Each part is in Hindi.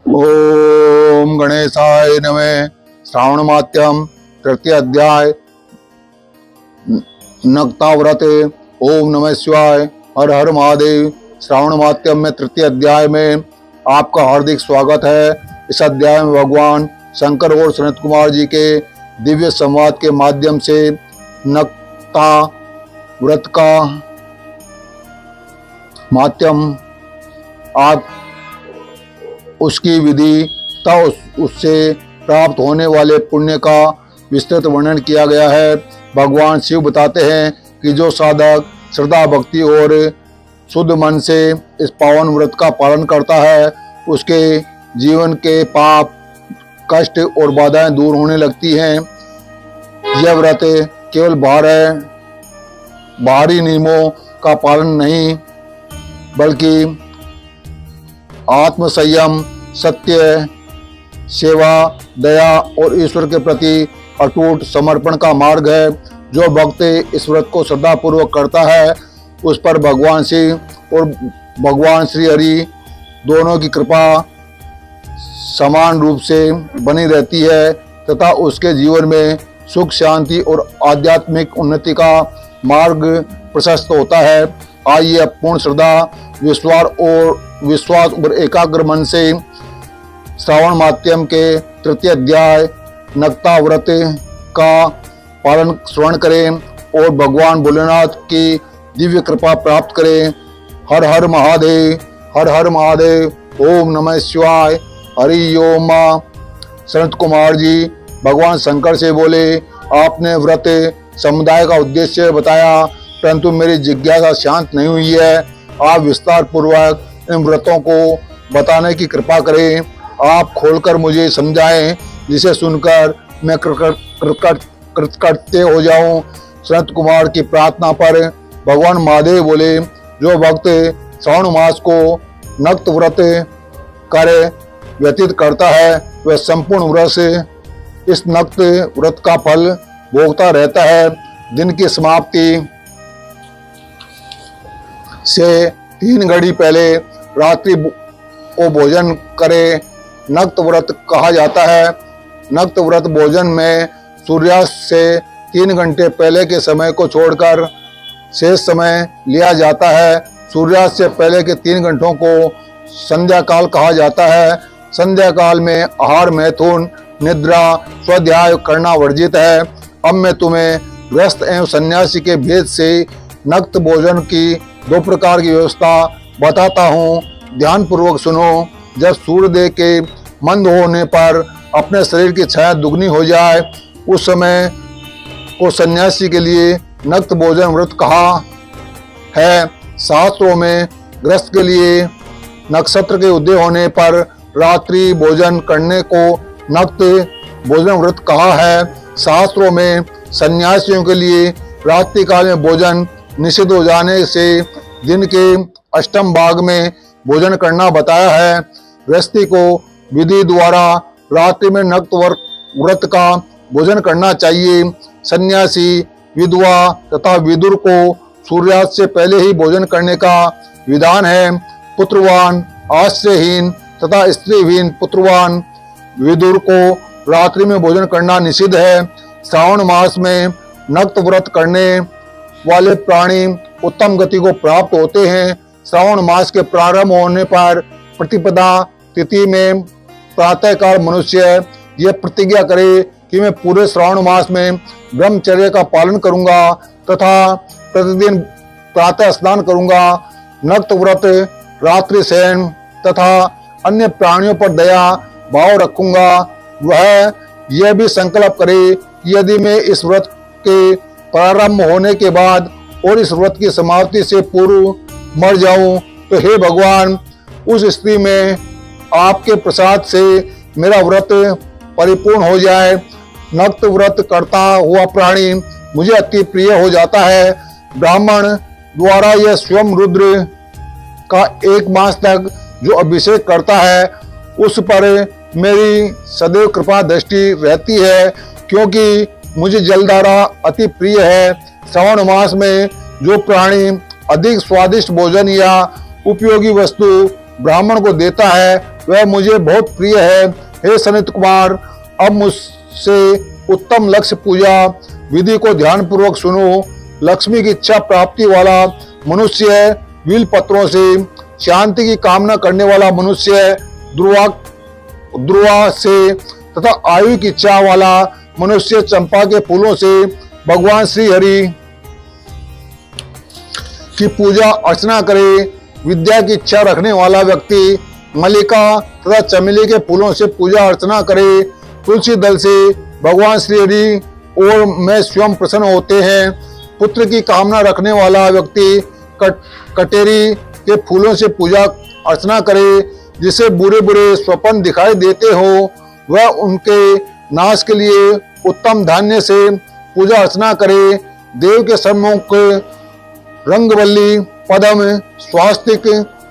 ओम गणेशाय नमः। श्रावण मात्यम तृतीय अध्याय नक्ता व्रत। ओम नमः शिवाय। हर हर महादेव। श्रावण मात्यम में तृतीय अध्याय में आपका हार्दिक स्वागत है। इस अध्याय में भगवान शंकर और सनत कुमार जी के दिव्य संवाद के माध्यम से नक्ता व्रत का माध्यम आप उसकी विधि तथा उससे प्राप्त होने वाले पुण्य का विस्तृत वर्णन किया गया है। भगवान शिव बताते हैं कि जो साधक श्रद्धा भक्ति और शुद्ध मन से इस पावन व्रत का पालन करता है उसके जीवन के पाप कष्ट और बाधाएं दूर होने लगती हैं। यह व्रत केवल बाहरी नियमों का पालन नहीं बल्कि आत्म संयम, सत्य, सेवा, दया और ईश्वर के प्रति अटूट समर्पण का मार्ग है। जो भक्त इस व्रत को श्रद्धा पूर्वक करता है उस पर भगवान शिव और भगवान श्री हरि दोनों की कृपा समान रूप से बनी रहती है तथा उसके जीवन में सुख, शांति और आध्यात्मिक उन्नति का मार्ग प्रशस्त होता है। आइए अब पूर्ण श्रद्धा, विश्वास और एकाग्र मन से श्रावण मात्यम के तृतीय अध्याय नक्ता व्रत का पालन श्रवण करें और भगवान भोलेनाथ की दिव्य कृपा प्राप्त करें। हर हर महादेव। हर हर महादेव। ओम नमः शिवाय। हरि ओम। सनत कुमार जी भगवान शंकर से बोले, आपने व्रत समुदाय का उद्देश्य बताया परंतु मेरी जिज्ञासा शांत नहीं हुई है। आप विस्तार पूर्वक इन व्रतों को बताने की कृपा करें। आप खोलकर मुझे समझाएं जिसे सुनकर मैं कृतकृत्य हो जाऊं। सनत कुमार की प्रार्थना पर भगवान महादेव बोले, जो भक्त श्रावण मास को नक्त व्रत कर व्यतीत करता है वह संपूर्ण वर्ष इस नक्त व्रत का फल भोगता रहता है। दिन की समाप्ति से 3 घड़ी पहले रात्रि को भोजन करे नक्त व्रत कहा जाता है। नक्त व्रत भोजन में सूर्यास्त से 3 घंटे पहले के समय को छोड़कर शेष समय लिया जाता है। सूर्यास्त से पहले के 3 घंटों को संध्या काल कहा जाता है। संध्या काल में आहार, मैथुन, निद्रा, स्वाध्याय करना वर्जित है। अब मैं तुम्हें गृहस्थ एवं सन्यासी के भेद से नक्त भोजन की 2 प्रकार की व्यवस्था बताता हूँ। ध्यान पूर्वक सुनो। जब सूर्योदय के मंद होने पर अपने शरीर की छाया दुगनी हो जाए उस समय को सन्यासी के लिए नक्त भोजन व्रत कहा है। शास्त्रों में गृहस्थ के लिए नक्षत्र के उदय होने पर रात्रि भोजन करने को नक्त भोजन व्रत कहा है। शास्त्रों में सन्यासियों के लिए रात्रि काल में भोजन निषिद्ध हो जाने से दिन के अष्टम भाग में भोजन करना बताया है। गृहस्थी को विधि द्वारा रात्रि में नक्त व्रत का भोजन करना चाहिए। सन्यासी, विधवा तथा विदुर को सूर्यास्त से पहले ही भोजन करने का विधान है। पुत्रवान, आश्रयहीन तथा स्त्रीहीन पुत्रवान विदुर को रात्रि में भोजन करना निषिद्ध है। श्रावण मास में नक्त व्रत करने वाले प्राणी उत्तम गति को प्राप्त होते हैं। श्रावण मास के प्रारंभ होने पर प्रतिपदा तिथि में प्रातःकाल मनुष्य यह प्रतिज्ञा करे कि मैं पूरे श्रावण मास में ब्रह्मचर्य का पालन करूंगा तथा प्रतिदिन प्रातः स्नान करूंगा। नक्त व्रत, रात्रि शयन तथा अन्य प्राणियों पर दया भाव रखूंगा। वह यह भी संकल्प करे यदि मैं इस व्रत के प्रारंभ होने के बाद और इस व्रत की समाप्ति से पूर्व मर जाऊं तो हे भगवान उस स्थिति में आपके प्रसाद से मेरा व्रत परिपूर्ण हो जाए। नक्त व्रत करता हुआ प्राणी मुझे अति प्रिय हो जाता है। ब्राह्मण द्वारा यह स्वयं रुद्र का 1 मास तक जो अभिषेक करता है उस पर मेरी सदैव कृपा दृष्टि रहती है क्योंकि मुझे जलधारा अति प्रिय है। श्रावण मास में जो प्राणी अधिक स्वादिष्ट भोजन या उपयोगी वस्तु ब्राह्मण को देता है वह मुझे बहुत प्रिय है। हे सनत कुमार, अब मुझसे उत्तम लक्ष्य पूजा विधि को ध्यान पूर्वक सुनो। लक्ष्मी की इच्छा प्राप्ति वाला मनुष्य बिल पत्रों से, शांति की कामना करने वाला मनुष्य ध्रुवा से तथा आयु की इच्छा वाला मनुष्य चंपा के फूलों से भगवान श्री हरि की पूजा अर्चना करे। विद्या की इच्छा रखने वाला व्यक्ति मल्लिका तथा चमेली के फूलों से पूजा अर्चना करे। तुलसी दल से भगवान श्री हरि और मैं स्वयं प्रसन्न होते हैं। पुत्र की कामना रखने वाला व्यक्ति कटेरी के फूलों से पूजा अर्चना करे। जिसे बुरे बुरे स्वप्न दिखाई देते हो वह उनके नाश के लिए उत्तम धान्य से पूजा अर्चना करे। देव के सम्मुख रंगवल्ली, पद्म, स्वास्तिक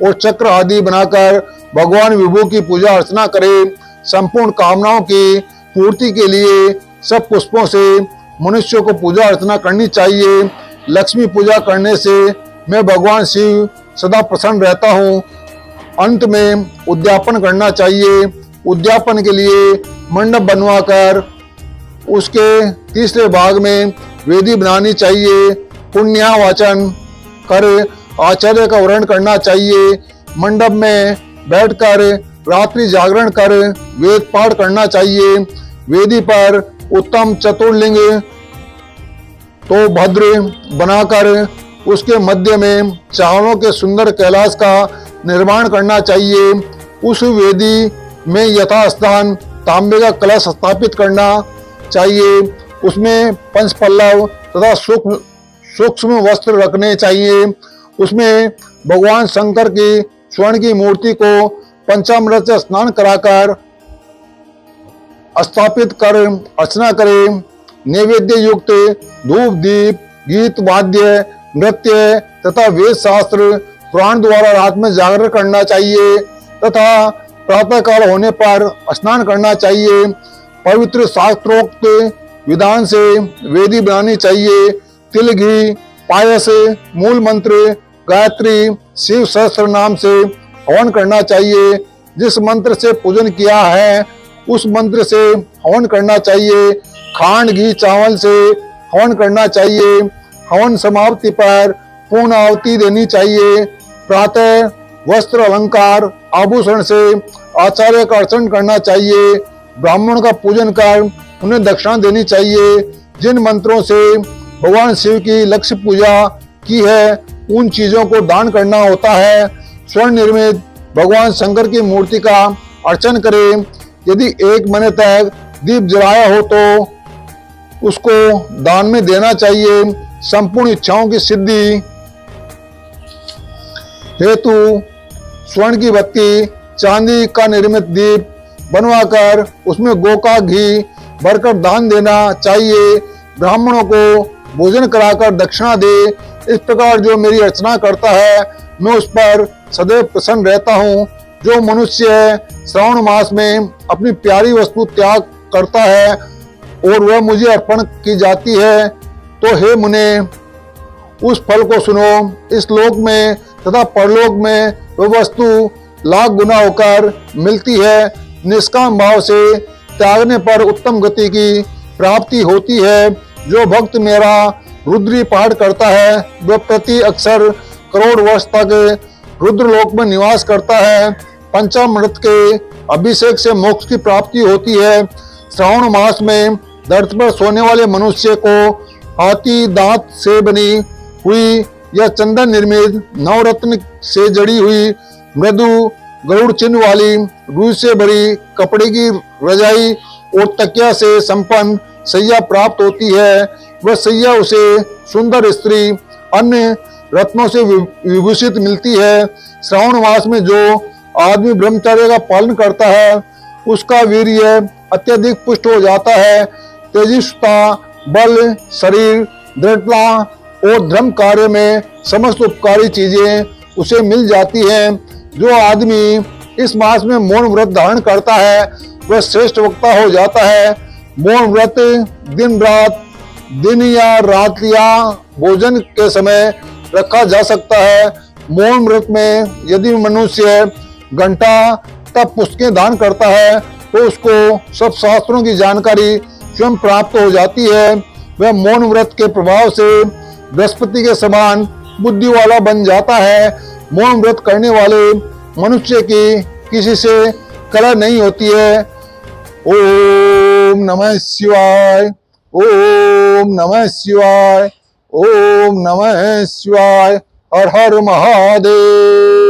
और चक्र आदि बनाकर भगवान विभु की पूजा अर्चना करे। संपूर्ण कामनाओं की पूर्ति के लिए सब पुष्पों से मनुष्य को पूजा अर्चना करनी चाहिए। लक्ष्मी पूजा करने से मैं भगवान शिव सदा प्रसन्न रहता हूँ। अंत में उद्यापन करना चाहिए। उद्यापन के लिए मंडप बनवाकर उसके तीसरे भाग में वेदी बनानी चाहिए। पुण्यावाचन कर आचार्य का वर्ण करना चाहिए। मंडप में बैठकर रात्रि जागरण कर वेद पाठ करना चाहिए। वेदी पर उत्तम चतुर्लिंग तो भद्र बनाकर उसके मध्य में चावलों के सुंदर कैलाश का निर्माण करना चाहिए। उस वेदी में यथास्थान तांबे का कलश स्थापित करना चाहिए। उसमें पंचपल्लव तथा सूक्ष्म वस्त्र रखने चाहिए। उसमें भगवान शंकर की स्वर्ण की मूर्ति को पंचामृत से स्नान कराकर स्थापित कर अर्चना करें। नैवेद्य युक्त धूप दीप गीत वाद्य नृत्य तथा वेद शास्त्र पुराण द्वारा रात में जागरण करना चाहिए तथा प्रातः काल होने पर स्नान करना चाहिए। पवित्र शास्त्रोक्त विधान से वेदी बनानी चाहिए। तिल घी पायस मूल मंत्र गायत्री शिव सहस्त्र नाम से हवन करना चाहिए। जिस मंत्र से पूजन किया है उस मंत्र से हवन करना चाहिए। खांड घी चावल से हवन करना चाहिए। हवन समाप्ति पर पूर्ण आहुति देनी चाहिए। प्रातः वस्त्र अलंकार आभूषण से आचार्य का अर्चन करना चाहिए। ब्राह्मण का पूजन कर उन्हें दक्षिणा देनी चाहिए। जिन मंत्रों से भगवान शिव की लक्ष्य पूजा की है उन चीजों को दान करना होता है। स्वर्ण निर्मित भगवान शंकर की मूर्ति का अर्चन करें। यदि 1 महीने तक दीप जलाया हो तो उसको दान में देना चाहिए। संपूर्ण इच्छाओं की सिद्धि हेतु स्वर्ण की बत्ती चांदी का निर्मित दीप बनवाकर उसमें गौ का घी भरकर दान देना चाहिए। ब्राह्मणों को भोजन कराकर दक्षिणा दे। इस प्रकार जो मेरी अर्चना करता है मैं उस पर सदैव प्रसन्न रहता हूँ। जो मनुष्य श्रावण मास में अपनी प्यारी वस्तु त्याग करता है और वह मुझे अर्पण की जाती है तो हे मुने उस फल को सुनो। इस लोक में तथा परलोक में वह वस्तु लाख गुना होकर मिलती है। निष्काम भाव से त्यागने पर उत्तम गति की प्राप्ति होती है। जो भक्त मेरा रुद्री पाठ करता है वह प्रति अक्षर करोड़ वर्ष तक रुद्रलोक में निवास करता है। पंचामृत के अभिषेक से मोक्ष की प्राप्ति होती है। श्रावण मास में धरती पर सोने वाले मनुष्य को हाथी दांत से बनी हुई या चंदन निर्मित नवरत्न से जड़ी हुई मृदु गरुड़ चिन्ह वाली रुई से भरी कपड़े की रजाई और तकिया से संपन्न सैया प्राप्त होती है। वह सैया उसे सुंदर स्त्री अन्य रत्नों से विभूषित मिलती है। श्रावण मास में जो आदमी ब्रह्मचर्य का पालन करता है उसका वीर्य अत्यधिक पुष्ट हो जाता है। तेजस्विता बल शरीर दृढ़ता और धर्म कार्य में समस्त उपकारी चीजें उसे मिल जाती हैं। जो आदमी इस मास में मौन व्रत धारण करता है वह श्रेष्ठ वक्ता हो जाता है। मौन व्रत दिन या रात या भोजन के समय रखा जा सकता है। मौन व्रत में यदि मनुष्य घंटा तब पुस्तकें दान करता है तो उसको सब शास्त्रों की जानकारी स्वयं प्राप्त हो जाती है। वह मौन व्रत के प्रभाव से बृहस्पति के समान बुद्धि वाला बन जाता है। मौन व्रत करने वाले मनुष्य की किसी से कलह नहीं होती है। ओम नमः शिवाय, ओम नमः शिवाय, ओम नमः शिवाय। हर हर महादेव।